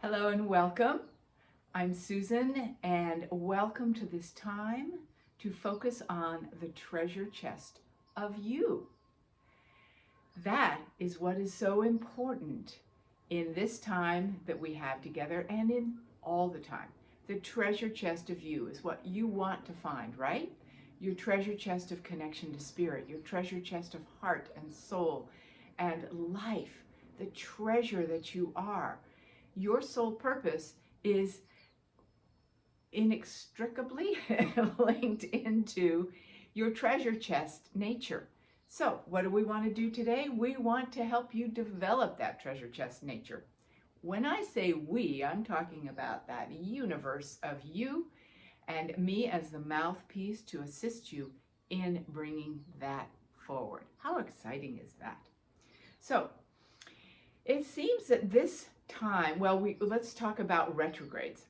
Hello and welcome. I'm Susan, and welcome to this time to focus on the treasure chest of you. That is what is so important in this time that we have together and in all the time. The treasure chest of you is what you want to find, right? Your treasure chest of connection to spirit, your treasure chest of heart and soul and life, the treasure that you are. Your sole purpose is inextricably linked into your treasure chest nature. So, what do we want to do today? We want to help you develop that treasure chest nature. When I say we, I'm talking about that universe of you and me as the mouthpiece to assist you in bringing that forward. How exciting is that? So, it seems that this time, let's talk about retrogrades.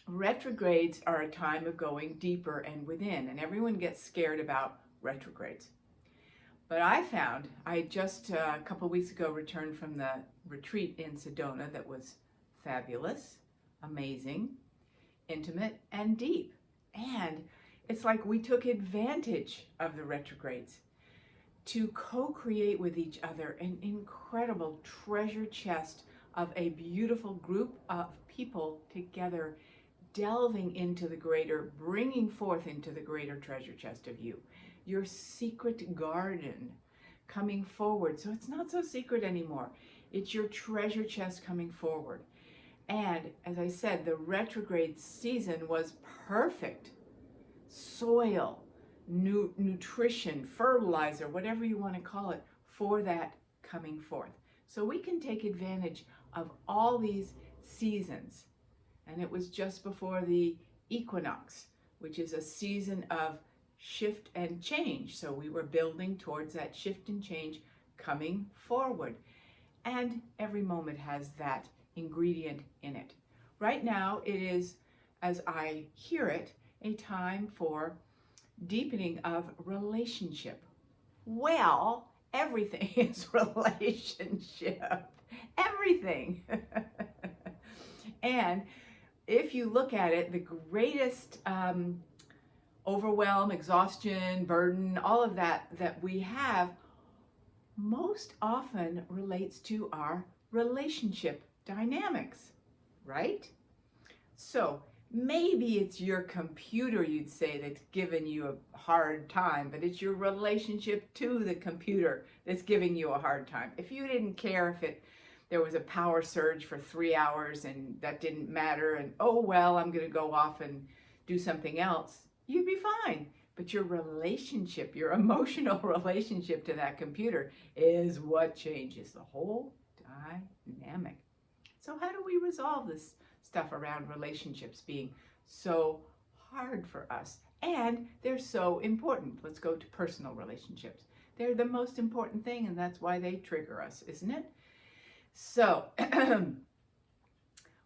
Retrogrades are a time of going deeper and within, and everyone gets scared about retrogrades. But I just a couple weeks ago returned from the retreat in Sedona that was fabulous, amazing, intimate, and deep. And it's like we took advantage of the retrogrades to co-create with each other an incredible treasure chest of a beautiful group of people together, delving into the greater, bringing forth into the greater treasure chest of you, your secret garden coming forward. So it's not so secret anymore. It's your treasure chest coming forward. And as I said, the retrograde season was perfect. Soil, nutrition, fertilizer, whatever you want to call it, for that coming forth. So we can take advantage of all these seasons. And it was just before the equinox, which is a season of shift and change. So we were building towards that shift and change coming forward. And every moment has that ingredient in it. Right now, it is, as I hear it, a time for deepening of relationship. Well, everything is relationship. Everything. And if you look at it, the greatest overwhelm, exhaustion, burden, all of that we have most often relates to our relationship dynamics, right? So maybe it's your computer, you'd say, that's given you a hard time, but it's your relationship to the computer that's giving you a hard time. If you didn't care if there was a power surge for 3 hours and that didn't matter, and oh well, I'm going to go off and do something else, you'd be fine. But your relationship, your emotional relationship to that computer is what changes the whole dynamic. So how do we resolve this stuff around relationships being so hard for us? And they're so important. Let's go to personal relationships. They're the most important thing, and that's why they trigger us, isn't it? So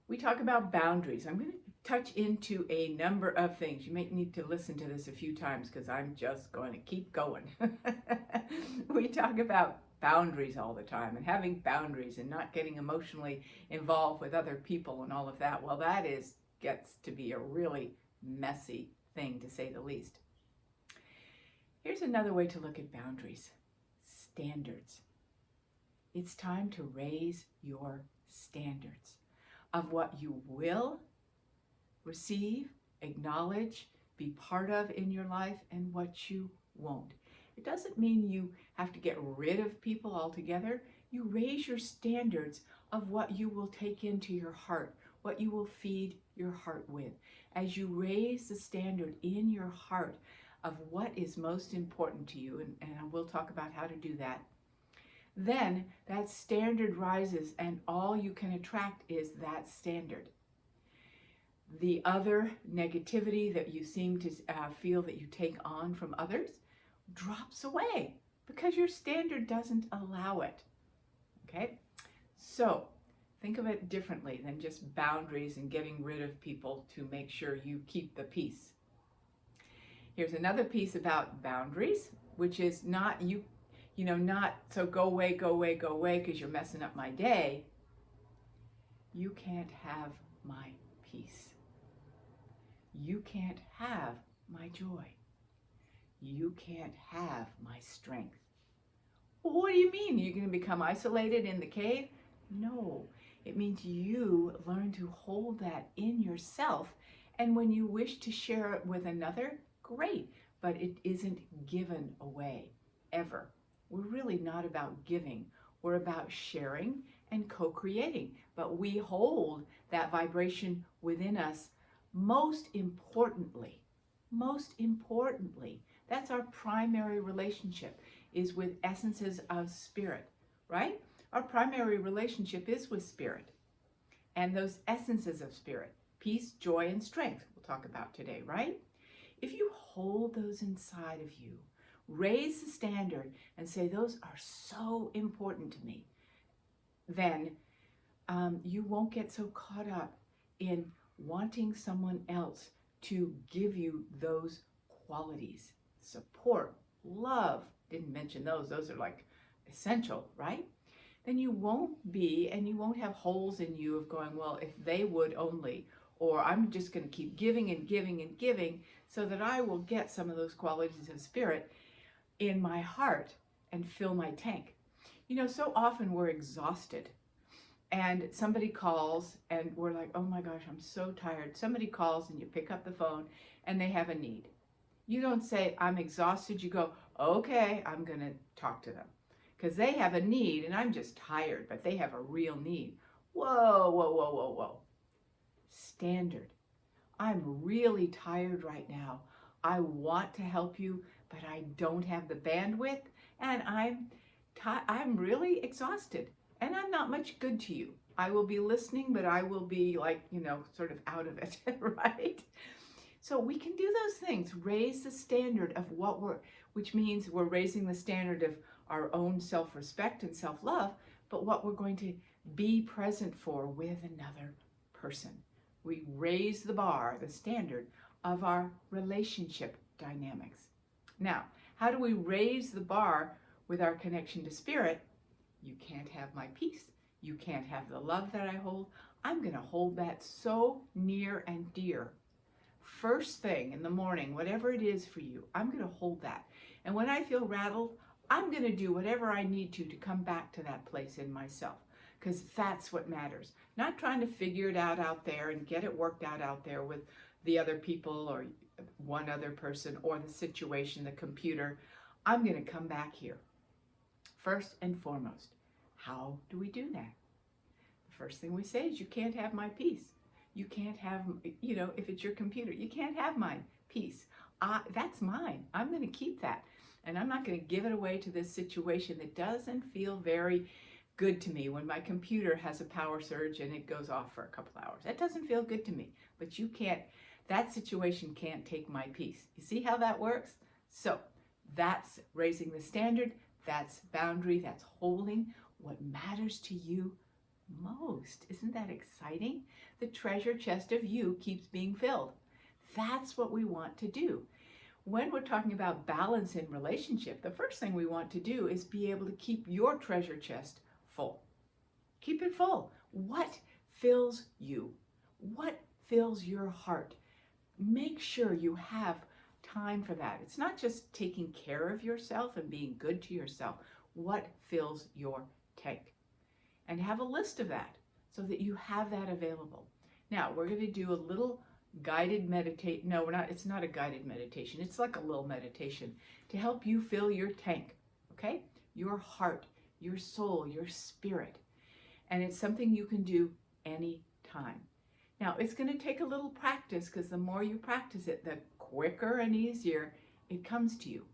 we talk about boundaries. I'm going to touch into a number of things. You may need to listen to this a few times because I'm just going to keep going. We talk about boundaries all the time and having boundaries and not getting emotionally involved with other people and all of that. Well, that gets to be a really messy thing, to say the least. Here's another way to look at boundaries. Standards. It's time to raise your standards of what you will receive, acknowledge, be part of in your life, and what you won't. It doesn't mean you have to get rid of people altogether. You raise your standards of what you will take into your heart, what you will feed your heart with. As you raise the standard in your heart of what is most important to you, and we'll talk about how to do that, then that standard rises and all you can attract is that standard. The other negativity that you seem to feel that you take on from others drops away because your standard doesn't allow it. Okay? So think of it differently than just boundaries and getting rid of people to make sure you keep the peace. Here's another piece about boundaries, which is not not so go away because you're messing up my day. you can't have my peace. You can't have my joy. You can't have my strength. Well, what do you mean? You're going to become isolated in the cave? No, it means you learn to hold that in yourself, and when you wish to share it with another, great, but it isn't given away, ever. We're really not about giving. We're about sharing and co-creating, but we hold that vibration within us. Most importantly, that's our primary relationship, is with essences of spirit, right? Our primary relationship is with spirit and those essences of spirit, peace, joy, and strength, we'll talk about today, right? If you hold those inside of you, raise the standard and say, those are so important to me, then you won't get so caught up in wanting someone else to give you those qualities. Support, love, didn't mention those are like essential, right? Then you won't be, and you won't have holes in you of going, well, if they would only, or I'm just going to keep giving and giving and giving so that I will get some of those qualities of spirit in my heart and fill my tank. You know, so often we're exhausted and somebody calls and we're like, oh my gosh, I'm so tired. Somebody calls and you pick up the phone and they have a need. You don't say, I'm exhausted. You go, okay, I'm going to talk to them because they have a need and I'm just tired, but they have a real need. Whoa, whoa, whoa, whoa, whoa. Standard. I'm really tired right now. I want to help you, but I don't have the bandwidth and I'm really exhausted and I'm not much good to you. I will be listening, but I will be like, you know, sort of out of it, right? So we can do those things, raise the standard of which means we're raising the standard of our own self-respect and self-love, but what we're going to be present for with another person. We raise the bar, the standard of our relationship dynamics. Now, how do we raise the bar with our connection to spirit? You can't have my peace. You can't have the love that I hold. I'm going to hold that so near and dear. First thing in the morning, whatever it is for you, I'm going to hold that. And when I feel rattled, I'm going to do whatever I need to come back to that place in myself, because that's what matters. Not trying to figure it out there and get it worked out there with the other people or one other person or the situation, the computer. I'm going to come back here. First and foremost, how do we do that? The first thing we say is, you can't have my peace. You can't have, you know, if it's your computer, you can't have my peace. That's mine. I'm going to keep that. And I'm not going to give it away to this situation that doesn't feel very good to me when my computer has a power surge and it goes off for a couple hours. That doesn't feel good to me. But you can't, that situation can't take my peace. You see how that works? So that's raising the standard. That's boundary. That's holding what matters to you most. Isn't that exciting? The treasure chest of you keeps being filled. That's what we want to do. When we're talking about balance in relationship, the first thing we want to do is be able to keep your treasure chest full. Keep it full. What fills you? What fills your heart? Make sure you have time for that. It's not just taking care of yourself and being good to yourself. What fills your tank? And have a list of that so that you have that available. Now, we're going to do a little guided meditation. No, it's not a guided meditation. It's like a little meditation to help you fill your tank, okay? Your heart, your soul, your spirit. And it's something you can do anytime. Now, it's going to take a little practice, because the more you practice it, the quicker and easier it comes to you.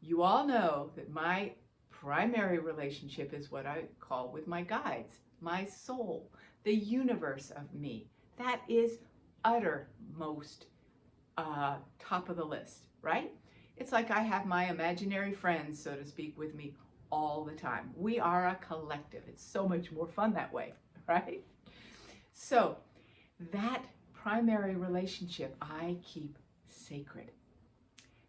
You all know that my primary relationship is what I call with my guides, my soul, the universe of me. That is uttermost top of the list, right? It's like I have my imaginary friends, so to speak, with me all the time. We are a collective. It's so much more fun that way, right? So that primary relationship I keep sacred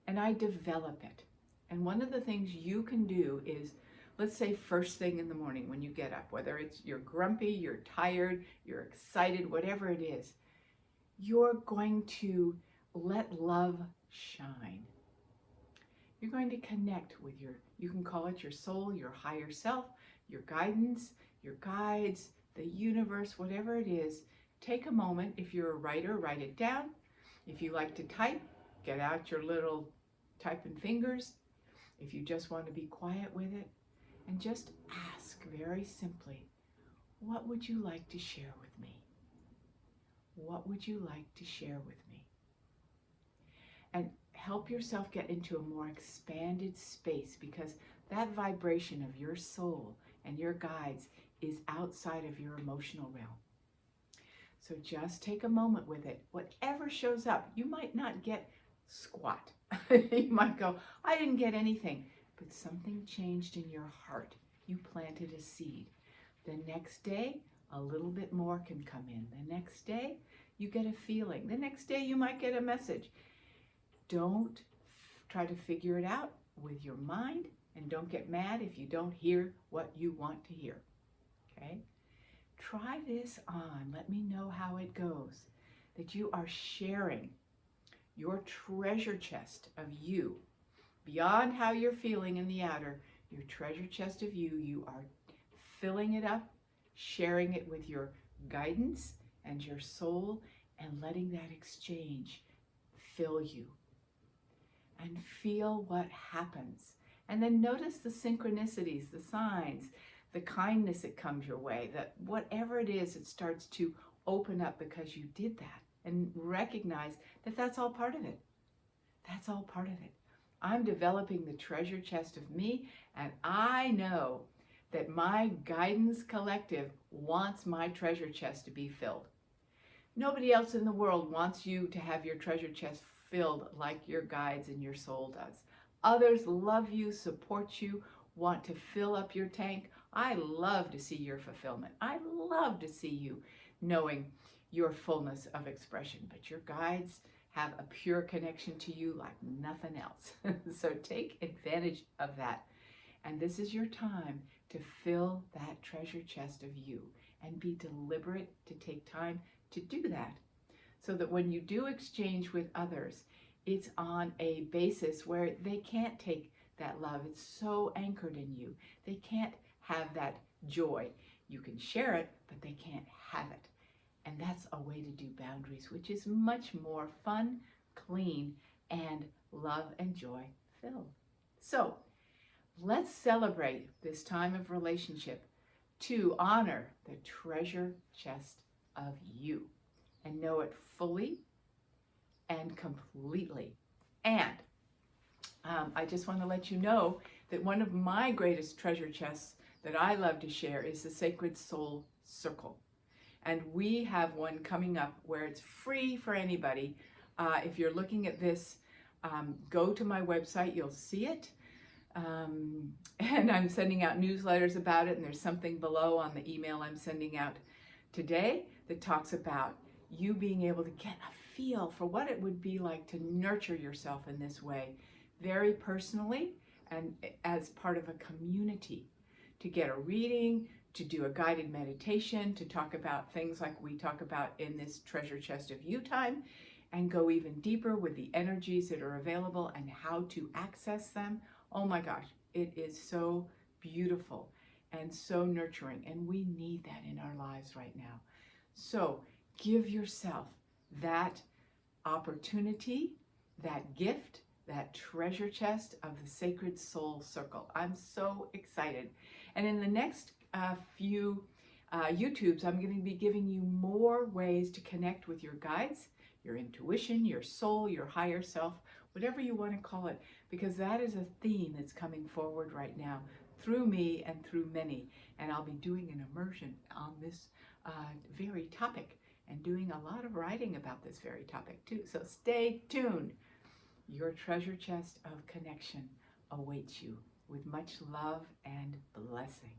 and I develop it. And one of the things you can do is let's say first thing in the morning when you get up, whether it's you're grumpy, you're tired, you're excited, whatever it is, you're going to let love shine. You're going to connect with you can call it your soul, your higher self, your guidance, your guides, the universe, whatever it is. Take a moment. If you're a writer, write it down. If you like to type, get out your little typing fingers. If you just want to be quiet with it, and just ask very simply, what would you like to share with me? What would you like to share with me? And help yourself get into a more expanded space, because that vibration of your soul and your guides is outside of your emotional realm. So just take a moment with it. Whatever shows up, you might not get squat. You might go, I didn't get anything, but something changed in your heart. You planted a seed. The next day, a little bit more can come in. The next day, you get a feeling. The next day, you might get a message. Don't try to figure it out with your mind, and don't get mad if you don't hear what you want to hear. Okay? Try this on. Let me know how it goes. That you are sharing your treasure chest of you. Beyond how you're feeling in the outer, your treasure chest of you are filling it up, sharing it with your guidance and your soul, and letting that exchange fill you. And feel what happens. And then notice the synchronicities, the signs, the kindness that comes your way, that whatever it is, it starts to open up because you did that. And recognize that that's all part of it. That's all part of it. I'm developing the treasure chest of me, and I know that my guidance collective wants my treasure chest to be filled. Nobody else in the world wants you to have your treasure chest filled like your guides and your soul does. Others love you, support you, want to fill up your tank. I love to see your fulfillment. I love to see you knowing your fullness of expression, but your guides have a pure connection to you like nothing else. So take advantage of that. And this is your time to fill that treasure chest of you, and be deliberate to take time to do that, so that when you do exchange with others, it's on a basis where they can't take that love. It's so anchored in you. They can't have that joy. You can share it, but they can't have it. And that's a way to do boundaries, which is much more fun, clean, and love and joy filled. So let's celebrate this time of relationship to honor the treasure chest of you, and know it fully and completely. And I just want to let you know that one of my greatest treasure chests that I love to share is the Sacred Soul Circle. And we have one coming up where it's free for anybody. If you're looking at this, go to my website, you'll see it. And I'm sending out newsletters about it, and there's something below on the email I'm sending out today that talks about you being able to get a feel for what it would be like to nurture yourself in this way, very personally and as part of a community, to get a reading, to do a guided meditation, to talk about things like we talk about in this Treasure Chest of You time, and go even deeper with the energies that are available and how to access them. Oh my gosh, it is so beautiful and so nurturing, and we need that in our lives right now. So give yourself that opportunity, that gift, that treasure chest of the Sacred Soul Circle. I'm so excited. And in the next few YouTubes, I'm going to be giving you more ways to connect with your guides, your intuition, your soul, your higher self, whatever you want to call it, because that is a theme that's coming forward right now through me and through many. And I'll be doing an immersion on this very topic, and doing a lot of writing about this very topic too. So stay tuned. Your treasure chest of connection awaits you with much love and blessing.